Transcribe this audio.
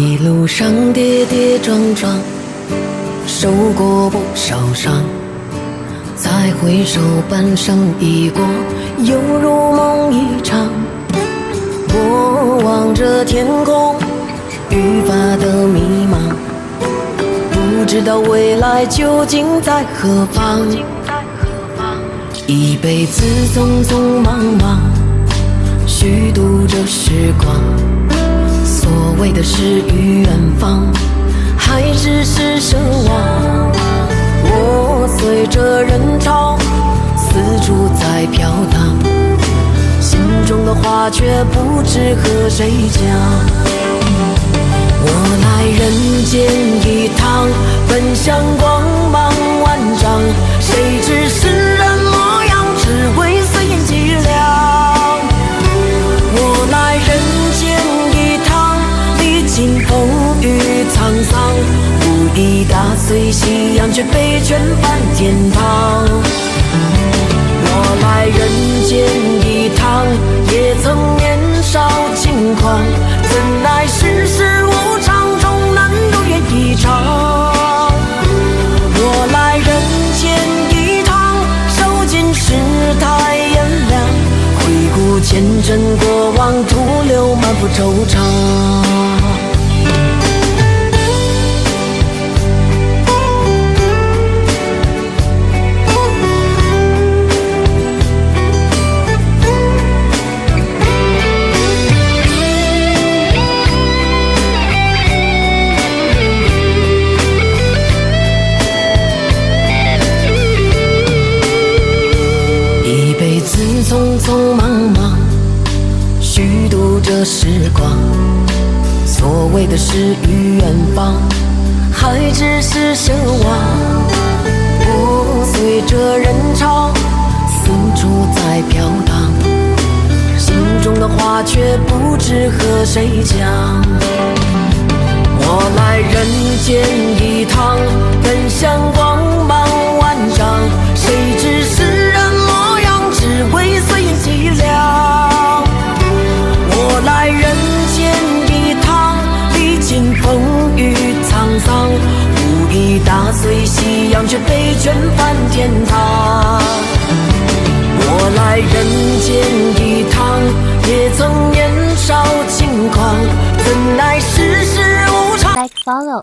一路上跌跌撞撞，受过不少伤，再回首半生已过，犹如梦一场。我望着天空，愈发的迷茫，不知道未来究竟在何方。一辈子匆匆忙忙，虚度着时光。所谓的诗与远方，还只是奢望。我随着人潮，四处在飘荡，心中的话却不知和谁讲。我来人间一趟，奔向光芒万丈，谁知世人模样，只为随缘凄凉。我来人间一趟，历经风雨沧桑，不以打碎夕阳，却被卷返天堂。我来人间一趟，也曾年少轻狂，怎奈世事无常，终难如愿以偿。我来人间一趟，受尽世态炎凉，回顾前尘过往，徒留满腹惆怅。匆匆忙忙，虚度着时光。所谓的诗与远方，还只是奢望。我随着人潮，四处在飘荡，心中的话却不知和谁讲。我来人间一趟，奔向光芒万丈，谁知世人模样，只为随缘凄凉。我来人间一趟，历经风雨沧桑，不以打碎夕阳，却被卷返天堂。我来人间一趟，也曾年少轻狂，怎奈世事无常。Like follow。